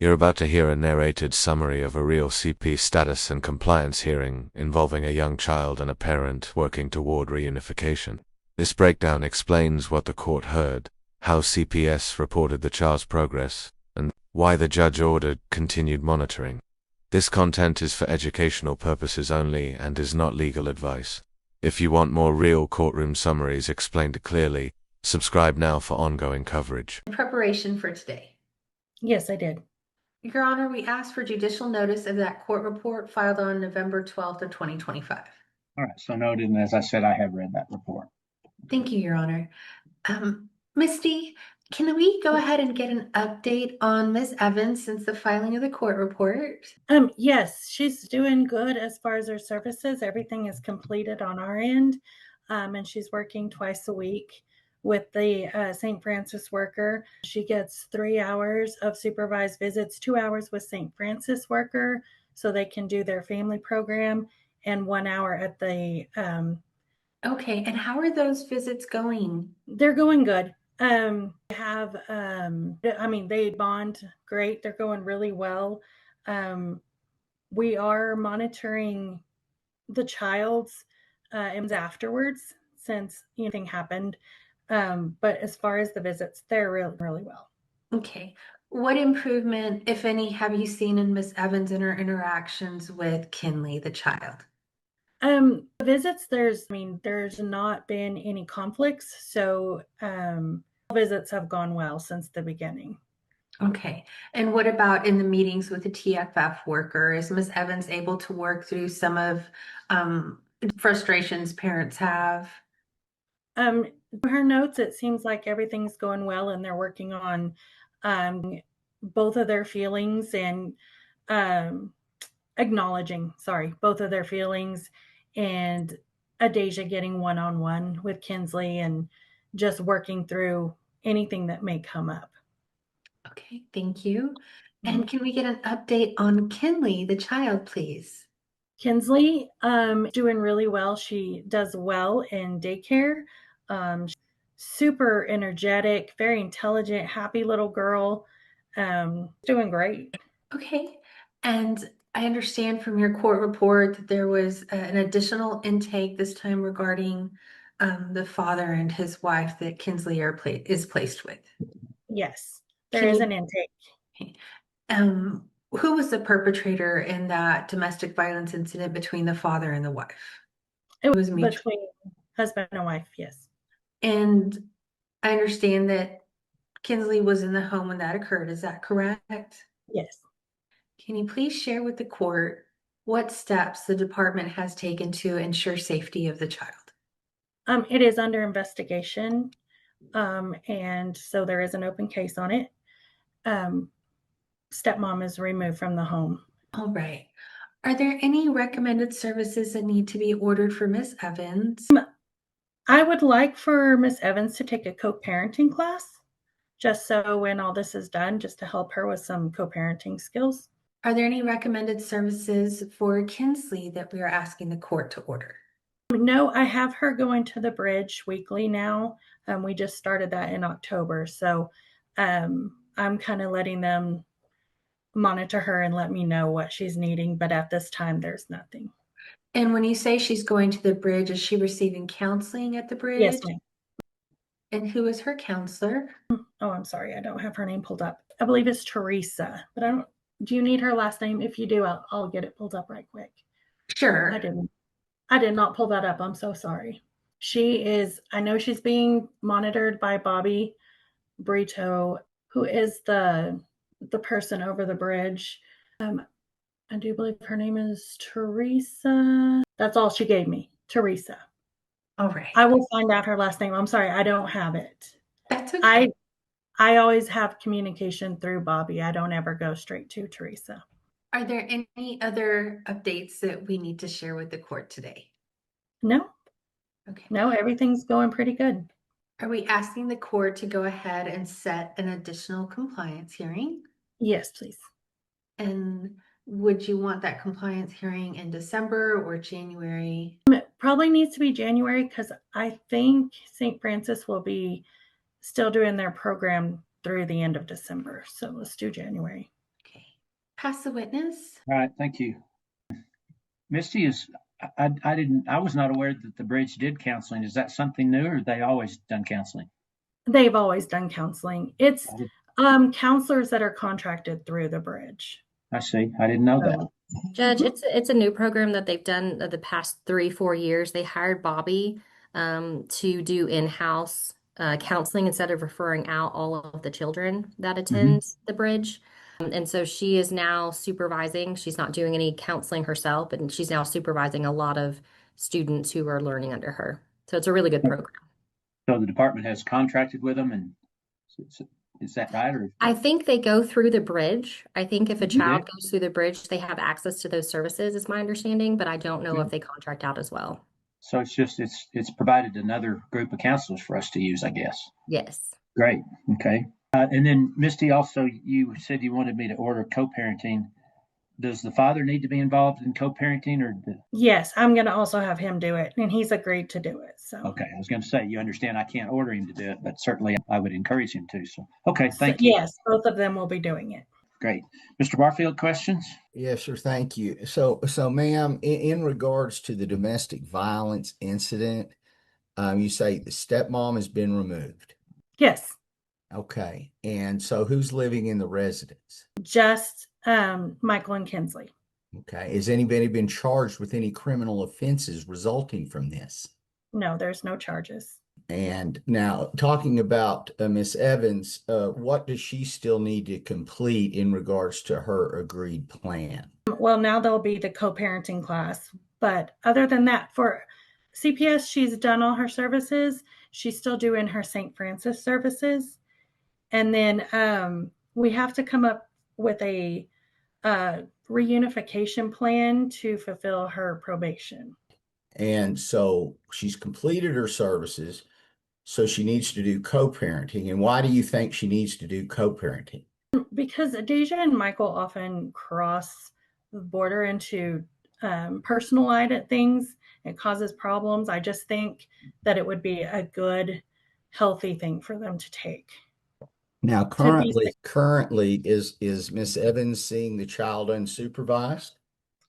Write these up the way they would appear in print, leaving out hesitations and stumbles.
You're about to hear a narrated summary of a real CP status and compliance hearing involving a young child and a parent working toward reunification. This breakdown explains what the court heard, how CPS reported the child's progress, and why the judge ordered continued monitoring. This content is for educational purposes only and is not legal advice. If you want more real courtroom summaries explained clearly, subscribe now for ongoing coverage. In preparation for today. Yes, I did. Your Honor, we asked for judicial notice of that court report filed on November 12th of 2025. All right, so noted, and as I said, I have read that report. Thank you, Your Honor. Misty, can we go ahead and get an update on Ms. Evans since the filing of the court report? Yes, she's doing good as far as her services. Everything is completed on our end, and she's working twice a week with the St. Francis worker. She gets 3 hours of supervised visits, 2 hours with St. Francis worker, so they can do their family program, and 1 hour at the. Okay, and how are those visits going? They're going good. They bond great. They're going really well. We are monitoring the child's afterwards since anything happened. But as far as the visits, they're really, really well. Okay. What improvement, if any, have you seen in Ms. Evans in her interactions with Kinley, the child? Visits, there's not been any conflicts. So visits have gone well since the beginning. Okay. And what about in the meetings with the TFF worker? Is Ms. Evans able to work through some of frustrations parents have? Her notes, it seems like everything's going well and they're working on both of their feelings and acknowledging, both of their feelings, and Adasia getting one-on-one with Kinsley and just working through anything that may come up. Okay, thank you. And can we get an update on Kinley, the child, please? Kinsley, doing really well. She does well in daycare. Super energetic, very intelligent, happy little girl. Doing great. Okay. And I understand from your court report that there was an additional intake this time regarding the father and his wife that Kinsley is placed with. Yes, there is an intake. Okay. Who was the perpetrator in that domestic violence incident between the father and the wife? It was between husband and wife, yes. And I understand that Kinsley was in the home when that occurred. Is that correct? Yes. Can you please share with the court what steps the department has taken to ensure safety of the child? It is under investigation, and so there is an open case on it. Stepmom is removed from the home. All right. Are there any recommended services that need to be ordered for Miss Evans? I would like for Miss Evans to take a co-parenting class, just so when all this is done, just to help her with some co-parenting skills. Are there any recommended services for Kinsley that we are asking the court to order? No, I have her going to the bridge weekly now. We just started that in October. So I'm kind of letting them monitor her and let me know what she's needing. But at this time, there's nothing. And when you say she's going to the bridge, is she receiving counseling at the bridge? Yes, ma'am. And who is her counselor? Oh, I'm sorry. I don't have her name pulled up. I believe it's Teresa, but do you need her last name? If you do, I'll get it pulled up right quick. Sure. I did not pull that up. I'm so sorry. I know she's being monitored by Bobby Brito, who is the person over the bridge. I do believe her name is Teresa. That's all she gave me, Teresa. All right. I will find out her last name. I'm sorry, I don't have it. That's okay. I always have communication through Bobby. I don't ever go straight to Teresa. Are there any other updates that we need to share with the court today? No. Okay. No, everything's going pretty good. Are we asking the court to go ahead and set an additional compliance hearing? Yes, please. And would you want that compliance hearing in December or January? It probably needs to be January because I think St. Francis will be still doing their program through the end of December. So let's do January. Pass the witness. All right, thank you. Misty I was not aware that the bridge did counseling. Is that something new, or they always done counseling? They've always done counseling. It's counselors that are contracted through the bridge. I see. I didn't know that. Judge, it's a new program that they've done the past 3-4 years. They hired Bobby to do in-house counseling instead of referring out all of the children that attend the bridge. And so she is now supervising. She's not doing any counseling herself, and she's now supervising a lot of students who are learning under her. So it's a really good program. So the department has contracted with them, and is that right? Or I think they go through the bridge. I think if a You child do? goes through the bridge, they have access to those services, is my understanding, but I don't know if they contract out as well. So it's provided another group of counselors for us to use, I guess. Yes. Great. Okay. And then Misty, also, you said you wanted me to order co-parenting. Does the father need to be involved in co-parenting, or Yes, I'm going to also have him do it, and he's agreed to do it. So okay, I was going to say, you understand I can't order him to do it, but certainly I would encourage him to. So, okay, thank you. Yes, both of them will be doing it. Great. Mr. Barfield, questions? Yes, sir. Thank you. So, ma'am, in regards to the domestic violence incident, you say the stepmom has been removed. Yes, Okay. And so who's living in the residence? just Michael and Kinsley. Okay. Has anybody been charged with any criminal offenses resulting from this? No, there's no charges. And now talking about Miss Evans, what does she still need to complete in regards to her agreed plan? Well, now there'll be the co-parenting class. But other than that, for CPS, she's done all her services. She's still doing her St. Francis services. And then we have to come up with a reunification plan to fulfill her probation. And so she's completed her services, so she needs to do co-parenting. And why do you think she needs to do co-parenting? Because Deja and Michael often cross the border into personal things. It causes problems. I just think that it would be a good, healthy thing for them to take. Now, currently, is Miss Evans seeing the child unsupervised?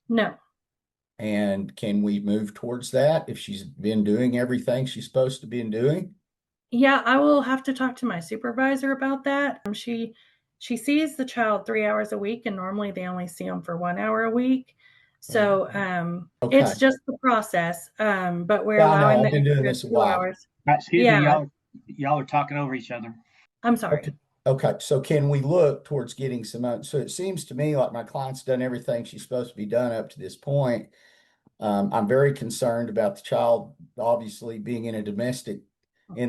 No. And can we move towards that if she's been doing everything she's supposed to be doing? Yeah, I will have to talk to my supervisor about that. She sees the child 3 hours a week, and normally they only see them for 1 hour a week. So it's just the process. But we're allowing I've been doing this a while. hours. Excuse me, y'all are talking over each other. I'm sorry. Okay, so can we look towards getting some? So it seems to me like my client's done everything she's supposed to be done up to this point. I'm very concerned about the child obviously being in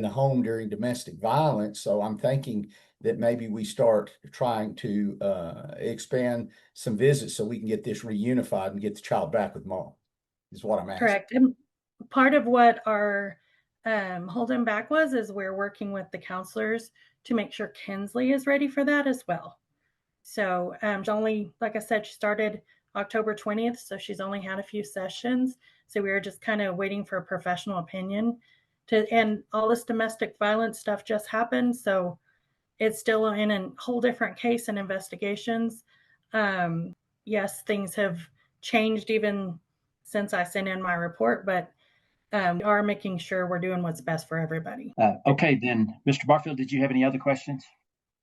the home during domestic violence. So I'm thinking that maybe we start trying to expand some visits so we can get this reunified and get the child back with mom, is what I'm asking. Correct. And part of what our holding back is we're working with the counselors to make sure Kinsley is ready for that as well. So only, like I said, she started October 20th, so she's only had a few sessions. So we were just kind of waiting for a professional opinion and all this domestic violence stuff just happened. So it's still in a whole different case and investigations. Yes, things have changed even since I sent in my report, but we are making sure we're doing what's best for everybody. Okay, then, Mr. Barfield, did you have any other questions?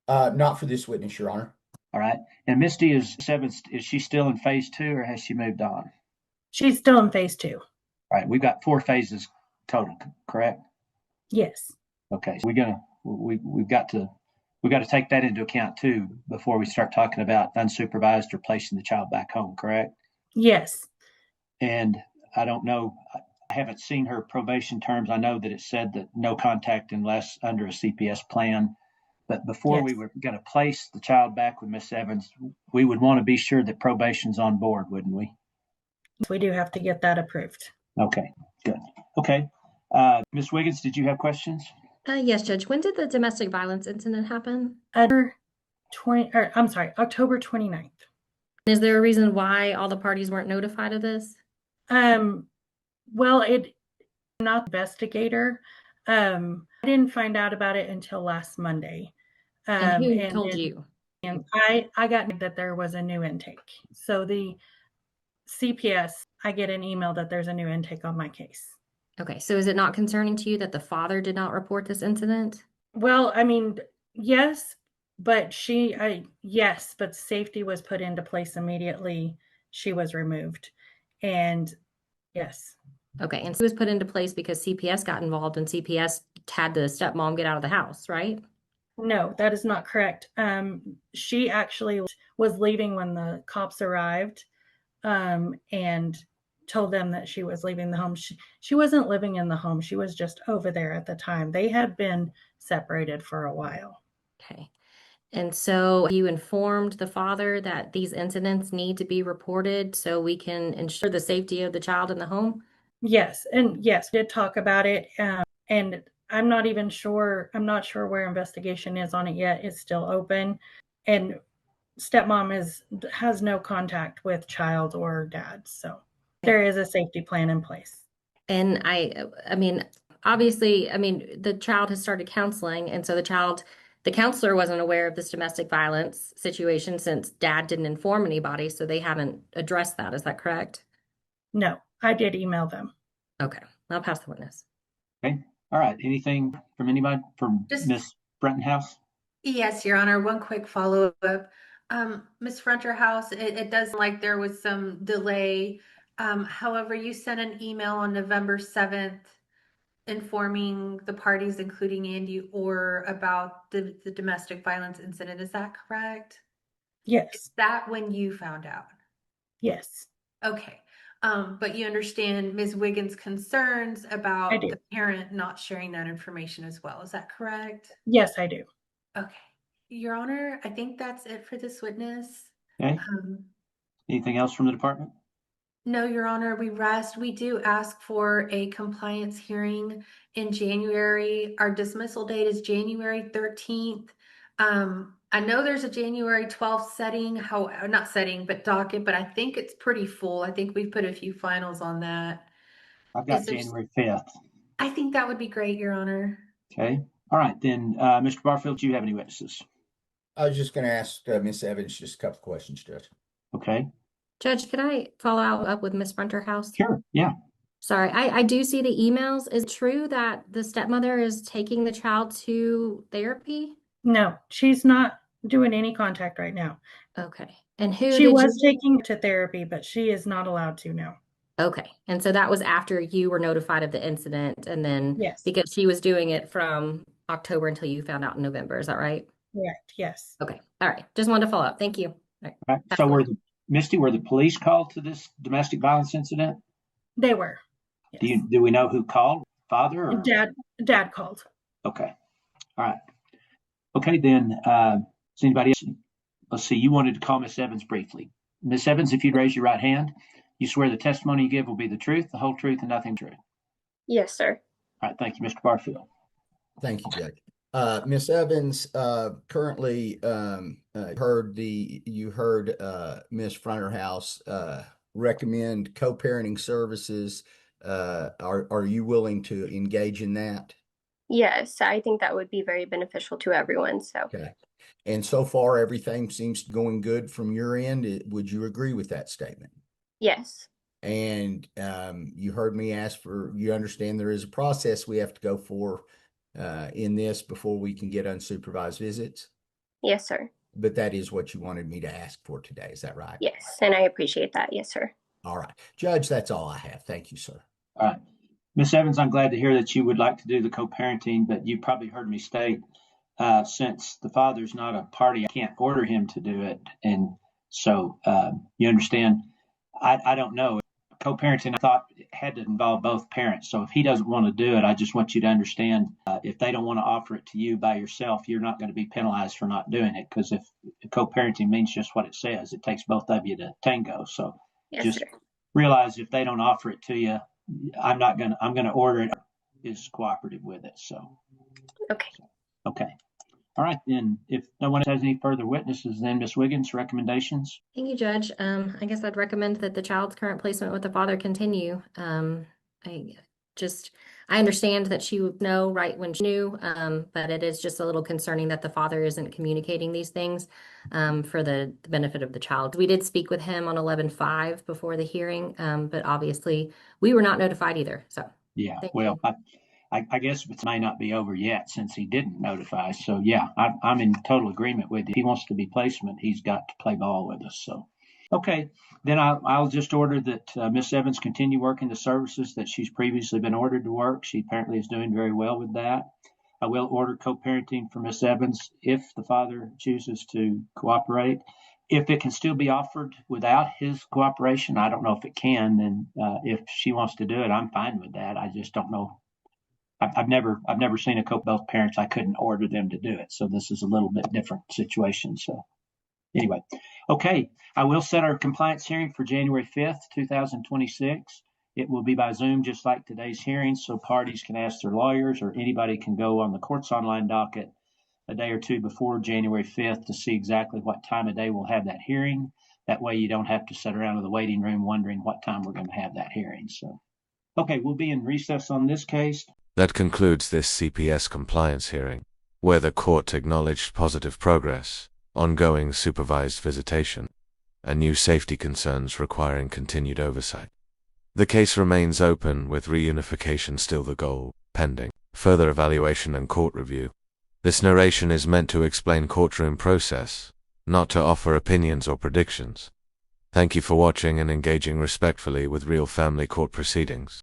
Not for this witness, Your Honor. All right. And Misty is she still in phase 2, or has she moved on? She's still in phase 2. All right. We've got 4 phases total, correct? Yes. Okay. So we've got to take that into account too before we start talking about unsupervised or placing the child back home, correct? Yes. And I don't know, I haven't seen her probation terms. I know that it said that no contact unless under a CPS plan. But before we were going to place the child back with Miss Evans, we would want to be sure that probation's on board, wouldn't we? We do have to get that approved. Okay, good. Okay. Ms. Wiggins, did you have questions? Yes, Judge. When did the domestic violence incident happen? October 29th. Is there a reason why all the parties weren't notified of this? Well, I'm not the investigator. I didn't find out about it until last Monday. And who told you? And I got that there was a new intake. So the CPS, I get an email that there's a new intake on my case. Okay, so is it not concerning to you that the father did not report this incident? Well, I mean, yes, but yes, but safety was put into place immediately. She was removed. And yes. Okay, and so it was put into place because CPS got involved and CPS had the stepmom get out of the house, right? No, that is not correct. She actually was leaving when the cops arrived, and told them that she was leaving the home. She wasn't living in the home. She was just over there at the time. They had been separated for a while. Okay. And so you informed the father that these incidents need to be reported so we can ensure the safety of the child in the home? Yes, and yes, we did talk about it. And I'm not sure where investigation is on it yet. It's still open. And stepmom has no contact with child or dad. So there is a safety plan in place. And I mean, obviously, the child has started counseling, and so the counselor wasn't aware of this domestic violence situation since dad didn't inform anybody, so they haven't addressed that. Is that correct? No, I did email them. Okay, I'll pass the witness. Okay. All right. Anything from anybody from Ms. Brentonhouse? Yes, Your Honor. One quick follow-up. Ms. Fronterhouse, it does look like there was some delay. However, you sent an email on November 7th informing the parties, including Andy Orr, about the domestic violence incident. Is that correct? Yes. Is that when you found out? Yes. Okay. But you understand Ms. Wiggins' concerns about I do. the parent not sharing that information as well. Is that correct? Yes, I do. Okay. Your Honor, I think that's it for this witness. Okay. Anything else from the department? No, Your Honor, we rest. We do ask for a compliance hearing in January. Our dismissal date is January 13th. I know there's a January 12th but docket, but I think it's pretty full. I think we've put a few finals on that. I've got January 5th. I think that would be great, Your Honor. Okay. All right. Then, Mr. Barfield, do you have any witnesses? I was just going to ask Miss Evans just a couple questions, Judge. Okay. Judge, could I follow up with Ms. Fronterhouse? Sure. Yeah. Sorry, I do see the emails. Is it true that the stepmother is taking the child to therapy? No, she's not doing any contact right now. Okay. And who she was taking to therapy, but she is not allowed to now. Okay. And so that was after you were notified of the incident, and then yes, because she was doing it from October until you found out in November. Is that right? Correct. Yes. Okay. All right. Just wanted to follow up. Thank you. All right. So Misty, were the police called to this domestic violence incident? They were. Yes. Do we know who called? Father or Dad called. Okay. All right. Okay, then is anybody else? Let's see, you wanted to call Miss Evans briefly. Miss Evans, if you'd raise your right hand, you swear the testimony you give will be the truth, the whole truth, and nothing true. Yes, sir. All right, thank you, Mr. Barfield. Thank you, Judge. Miss Evans, currently you heard Miss Fronterhouse recommend co-parenting services. Are you willing to engage in that? Yes, I think that would be very beneficial to everyone. So okay. And so far, everything seems going good from your end. Would you agree with that statement? Yes. And you heard me ask you understand there is a process we have to go for in this before we can get unsupervised visits? Yes, sir. But that is what you wanted me to ask for today. Is that right? Yes, and I appreciate that. Yes, sir. All right. Judge, that's all I have. Thank you, sir. All right. Ms. Evans, I'm glad to hear that you would like to do the co-parenting, but you probably heard me state since the father's not a party, I can't order him to do it. And so you understand, I don't know. Co-parenting, I thought, had to involve both parents. So if he doesn't want to do it, I just want you to understand if they don't want to offer it to you by yourself, you're not going to be penalized for not doing it. Because if co-parenting means just what it says, it takes both of you to tango. So yes, just sir. Realize if they don't offer it to you, I'm going to order it is cooperative with it. So, okay. Okay. All right. Then if no one has any further witnesses, then Ms. Wiggins, recommendations. Thank you, Judge. I guess I'd recommend that the child's current placement with the father continue. I just, I understand that she would know right when she knew, but it is just a little concerning that the father isn't communicating these things for the benefit of the child. We did speak with him on 11/5 before the hearing, but obviously we were not notified either. So Yeah, thank well, you. I guess it may not be over yet since he didn't notify. So yeah, I'm in total agreement with you. If he wants to be placement, he's got to play ball with us. So, okay, then I'll just order that Miss Evans continue working the services that she's previously been ordered to work. She apparently is doing very well with that. I will order co-parenting for Miss Evans if the father chooses to cooperate. If it can still be offered without his cooperation, I don't know if it can. And if she wants to do it, I'm fine with that. I just don't know. I've never seen a couple both parents. I couldn't order them to do it, so this is a little bit different situation. So anyway, okay, I will set our compliance hearing for January 5th, 2026. It will be by Zoom, just like today's hearing, so parties can ask their lawyers, or anybody can go on the court's online docket a day or two before January 5th to see exactly what time of day we'll have that hearing. That way you don't have to sit around in the waiting room wondering what time we're going to have that hearing. So, okay, we'll be in recess on this case. That concludes this CPS compliance hearing, where the court acknowledged positive progress, ongoing supervised visitation, and new safety concerns requiring continued oversight. The case remains open with reunification still the goal, pending further evaluation and court review. This narration is meant to explain courtroom process, not to offer opinions or predictions. Thank you for watching and engaging respectfully with real family court proceedings.